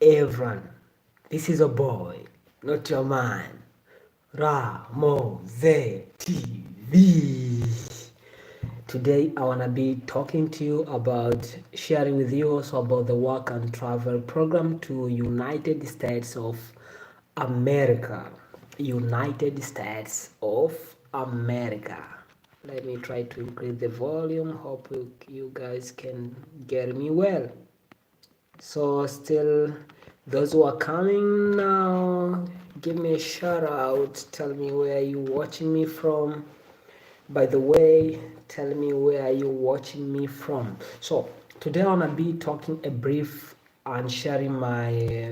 everyone. This is a boy, not your man. Ramose TV. Today I wanna be talking to you about sharing with you also about the work and travel program to United States of America. United States of America. Let me try to increase the volume. Hope you guys can get me well. So still, those who are coming now, give me a shout out. Tell me where you watching me from. By the way, tell me where you watching me from. So today I wanna be talking a brief and sharing my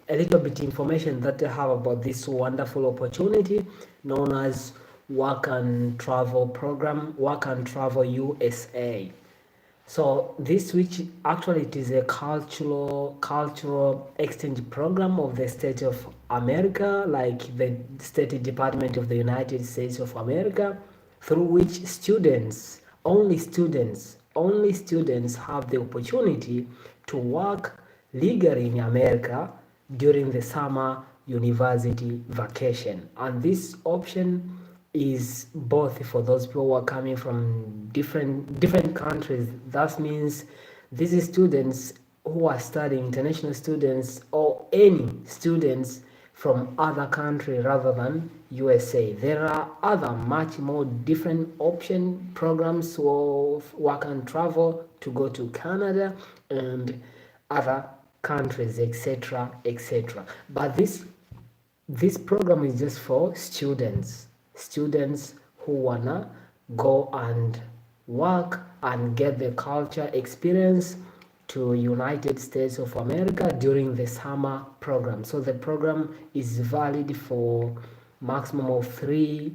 a little bit information that I have about this wonderful opportunity known as Work and Travel Program, Work and Travel USA. So this, which actually it is a cultural exchange program of the state of America, like the State Department of the United States of America, through which only students have the opportunity to work legally in America during the summer university vacation. And this option is both for those people who are coming from different countries. That means these students who are studying, international students or any students from other country rather than USA. There are other much more different option programs of work and travel to go to Canada and other countries, etc., etc. But this program is just for students who wanna go and work and get the culture experience to United States of America during the summer program. So the program is valid for maximum of 3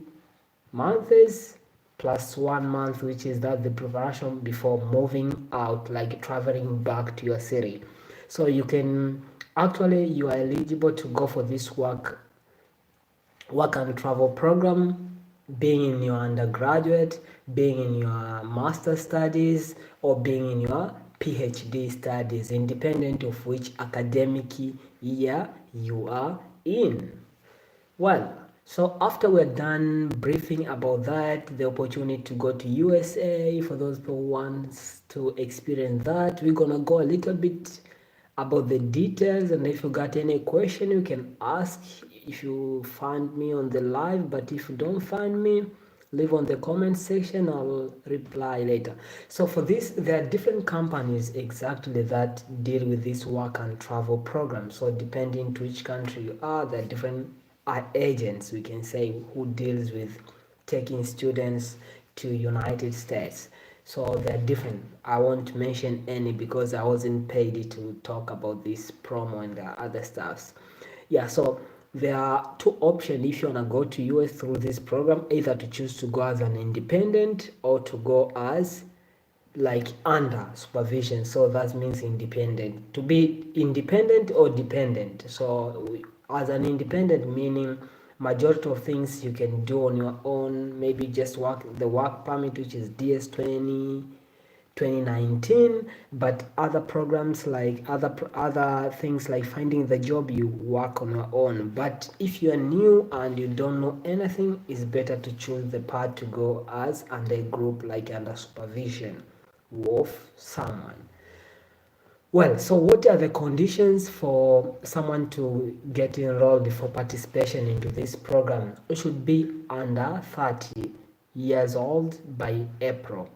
months plus 1 month, which is that the preparation before moving out, like traveling back to your city. So you are eligible to go for this work and travel program, being in your undergraduate, being in your master studies, or being in your PhD studies, independent of which academic year you are in. Well, so after we're done briefing about that, the opportunity to go to USA, for those who want to experience that, we're gonna go a little bit about the details, and if you got any question you can ask if you find me on the live, but if you don't find me, leave on the comment section, I'll reply later. So for this, there are different companies exactly that deal with this work and travel program. So depending to which country you are, there are different agents, we can say, who deals with taking students to United States. So they're different. I won't mention any because I wasn't paid to talk about this promo and the other stuffs. Yeah, so there are two options if you want to go to US through this program, either to choose to go as an independent or to go as like under supervision. So that means independent. To be independent or dependent. So as an independent, meaning majority of things you can do on your own, maybe just work the work permit, which is DS 2019, but other programs like other things like finding the job, you work on your own. But if you are new and you don't know anything, it's better to choose the path to go as under a group, like under supervision of someone. Well, so what are the conditions for someone to get enrolled for participation into this program? You should be under 30 years old by April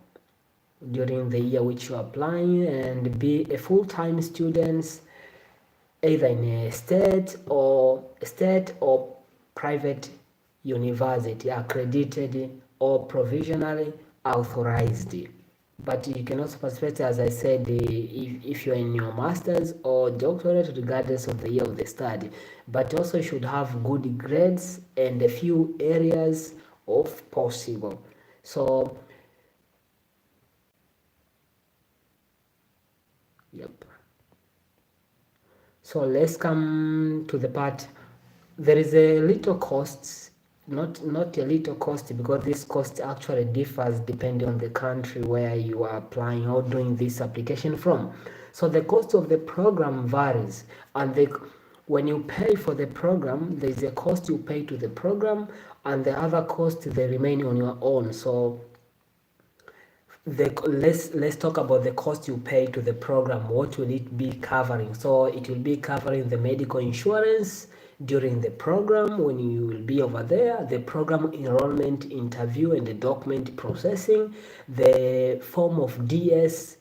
during the year which you are applying, and be a full-time student either in a state or private university, accredited or provisionally authorized. But you can also participate, as I said, if you're in your master's or doctorate, regardless of the year of the study. But also you should have good grades and a few areas of possible. So, yep. So let's come to the part. There is a little cost, not a little cost, because this cost actually differs depending on the country where you are applying or doing this application from. So the cost of the program varies, and when you pay for the program, there's a cost you pay to the program, and the other cost they remain on your own. So let's talk about the cost you pay to the program. What will it be covering? So it will be covering the medical insurance during the program when you will be over there, the program enrollment interview and the document processing, the form of DS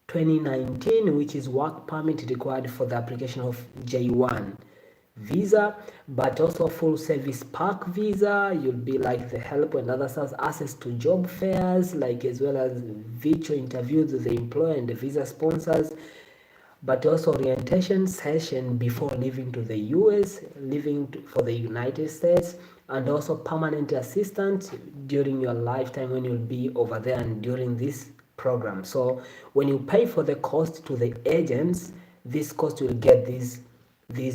2019, which is work permit required for the application of J1 visa, but also full service park visa. You'll be like the help and other stuff, access to job fairs, like as well as virtual interviews with the employer and the visa sponsors, but also orientation session before leaving to the US, for the United States, and also permanent assistance during your lifetime when you'll be over there and during this program. So when you pay for the cost to the agents, this cost will get these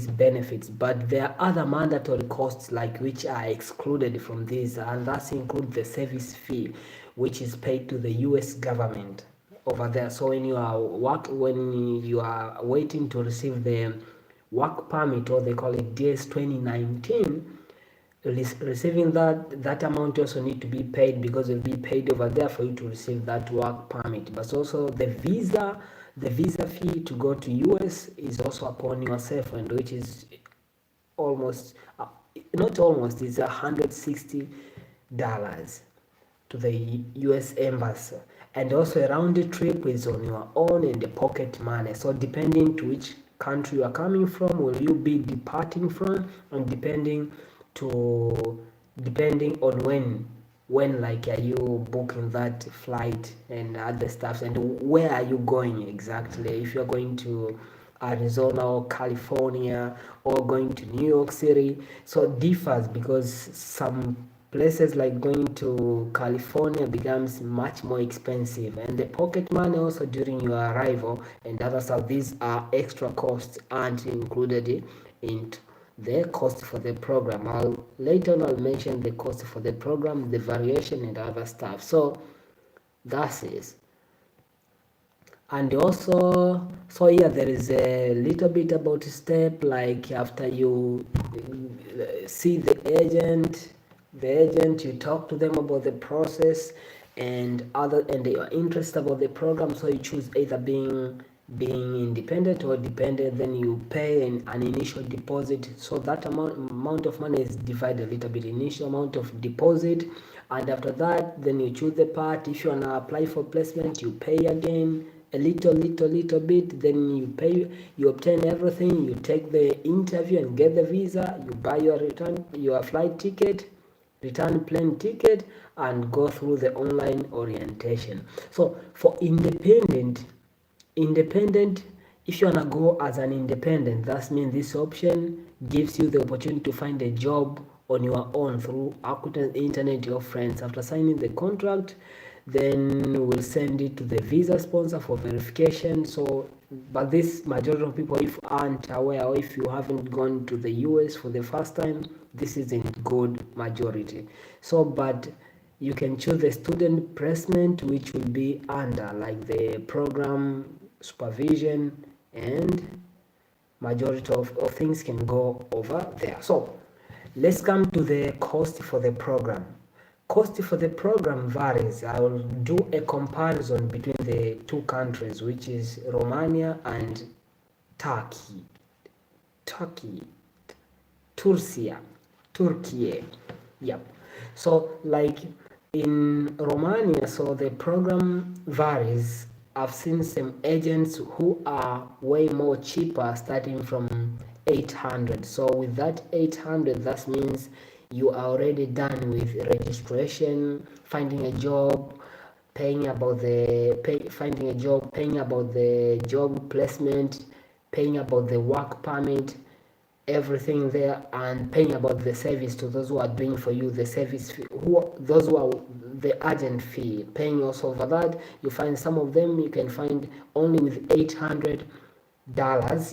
benefits, but there are other mandatory costs like which are excluded from this, and that includes the service fee which is paid to the US government over there. So when you are waiting to receive the work permit, or they call it DS 2019, receiving that amount also need to be paid, because it will be paid over there for you to receive that work permit. But also the visa fee to go to US is also upon yourself, and which is almost not almost, it's $160 to the US embassy, and also a round trip is on your own and the pocket money. So depending to which country you are coming from, will you be departing from, and depending on when like are you booking that flight and other stuff, and where are you going exactly. If you're going to Arizona or California or going to New York City, so it differs, because some places like going to California becomes much more expensive, and the pocket money also during your arrival and other stuff, these are extra costs aren't included in the cost for the program. Later on I'll mention the cost for the program, the variation and other stuff. So that is, and also, so here there is a little bit about step, like after you see the agent, you talk to them about the process and they are interested about the program. So you choose either being independent or dependent, then you pay an initial deposit. So that amount of money is divided a little bit, initial amount of deposit, and after that then you choose the part. If you want to apply for placement, you pay again a little bit, then you pay, you obtain everything, you take the interview and get the visa, you buy your flight ticket, return plane ticket, and go through the online orientation. So for independent, if you wanna go as an independent, that means this option gives you the opportunity to find a job on your own through acquaintance, internet, your friends. After signing the contract, then we'll send it to the visa sponsor for verification. So but this majority of people, if aren't aware, or if you haven't gone to the US for the first time, this isn't good majority. So but you can choose the student placement, which will be under like the program supervision, and majority of things can go over there. So let's come to the cost for the program. Cost for the program varies. I will do a comparison between the two countries, which is Romania and Turkey. Türkiye. Yep. So like in Romania, so the program varies. I've seen some agents who are way more cheaper, starting from 800. So with that 800, that means you are already done with registration, finding a job, paying about the job placement, paying about the work permit, everything there, and paying about the service to those who are doing for you the service fee, those who are the agent fee, paying also for that. You find some of them you can find only with $800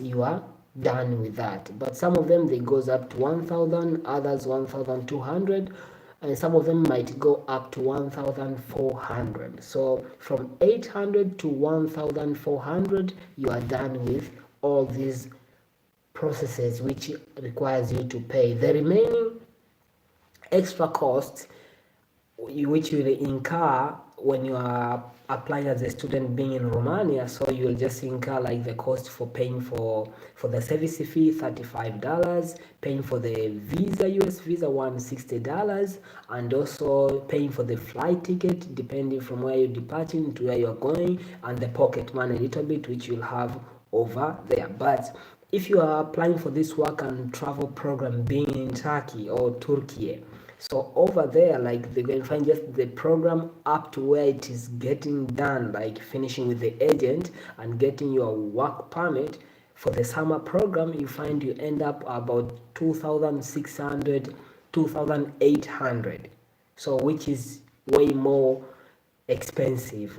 you are done with that, but some of them they goes up to 1,000, others 1,200, and some of them might go up to 1,400. So from 800 to 1,400, you are done with all these processes which requires you to pay. The remaining extra costs which you will incur when you are applying as a student being in Romania, so you'll just incur like the cost for paying for the service fee, $35, paying for the visa, US visa, $160, and also paying for the flight ticket depending from where you're departing to where you're going, and the pocket money a little bit which you'll have over there. But if you are applying for this work and travel program being in Turkey or Türkiye, so over there, like they're going to find just the program up to where it is getting done, like finishing with the agent and getting your work permit for the summer program, you find you end up about 2,600, 2,800. So which is way more expensive.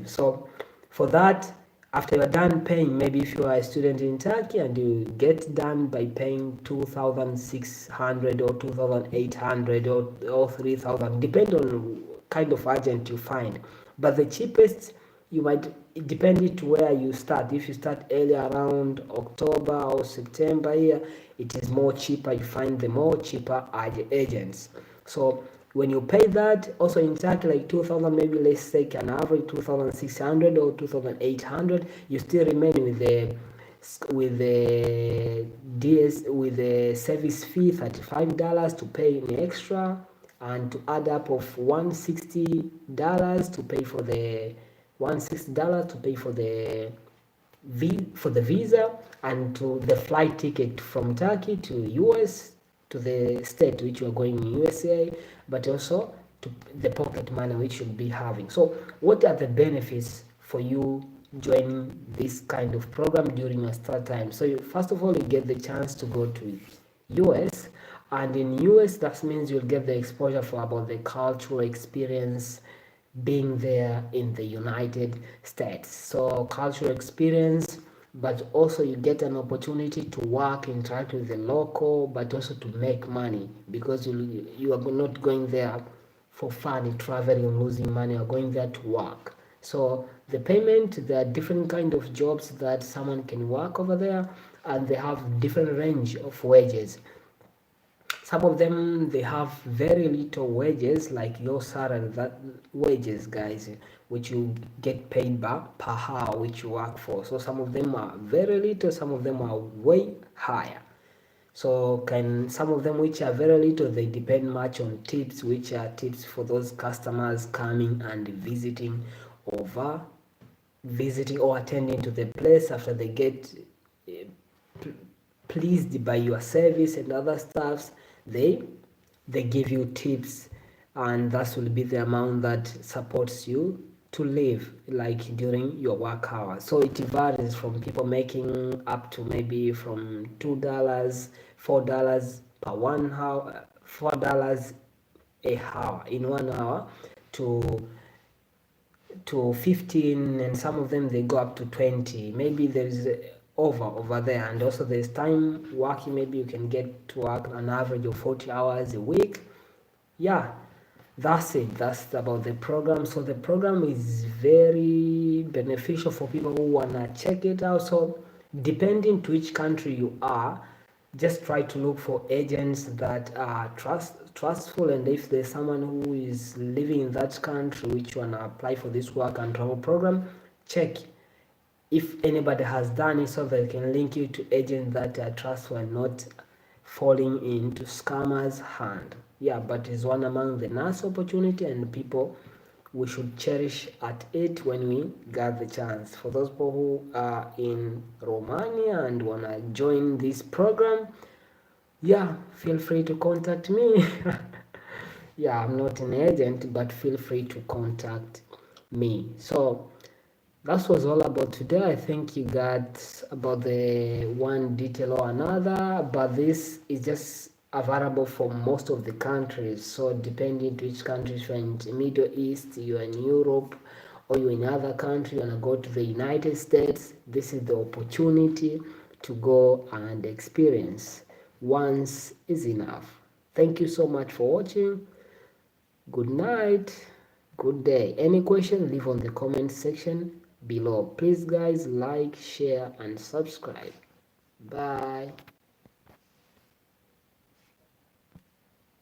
So for that, after you're done paying, maybe if you are a student in Turkey and you get done by paying 2,600 or 2,800 or 3,000, depending on kind of agent you find. But the cheapest, you might, depend to where you start. If you start early around October or September here, it is more cheaper. You find the more cheaper agents. So when you pay that, also in Turkey, like 2,000, maybe let's take an average 2,600 or 2,800, you still remain with the service fee, $35 to pay in extra, and to add up of $160 to pay for the visa, and to the flight ticket from Turkey to US, to the state which you are going in USA, but also to the pocket money which you'll be having. So what are the benefits for you joining this kind of program during your start time? So first of all, you get the chance to go to US, and in US that means you'll get the exposure for about the cultural experience being there in the United States. So cultural experience, but also you get an opportunity to work, interact with the local, but also to make money, because you are not going there for fun, traveling, losing money. You are going there to work. So the payment, there are different kind of jobs that someone can work over there, and they have different range of wages. Some of them, they have very little wages, like your salary, that wages, guys, which you get paid by per hour which you work for. So some of them are very little, some of them are way higher. So some of them which are very little, they depend much on tips, which are tips for those customers coming and visiting or attending to the place after they get pleased by your service and other stuffs. They give you tips, and that will be the amount that supports you to live, like during your work hours. So it varies from people making up to maybe from $2, $4 per 1 hour, $4 a hour in 1 hour, to 15, and some of them they go up to 20. Maybe there's over there, and also there's time working. Maybe you can get to work an average of 40 hours a week. Yeah, that's it. That's about the program. So the program is very beneficial for people who wanna check it out. So depending to which country you are, just try to look for agents that are trustful, and if there's someone who is living in that country which you wanna apply for this work and travel program, check if anybody has done it, so they can link you to agents that are trustful and not falling into scammers' hand. Yeah, but it's one among the nice opportunity, and people, we should cherish at it when we get the chance. For those people who are in Romania and wanna join this program, yeah, feel free to contact me. Yeah, I'm not an agent, but feel free to contact me. So that was all about today. I think you got about the one detail or another, but this is just available for most of the countries. So depending to which country, if you're in the Middle East, you're in Europe, or you're in other country, you wanna go to the United States, this is the opportunity to go and experience. Once is enough. Thank you so much for watching. Good night, good day. Any question, leave on the comment section below. Please guys, like, share and subscribe. Bye.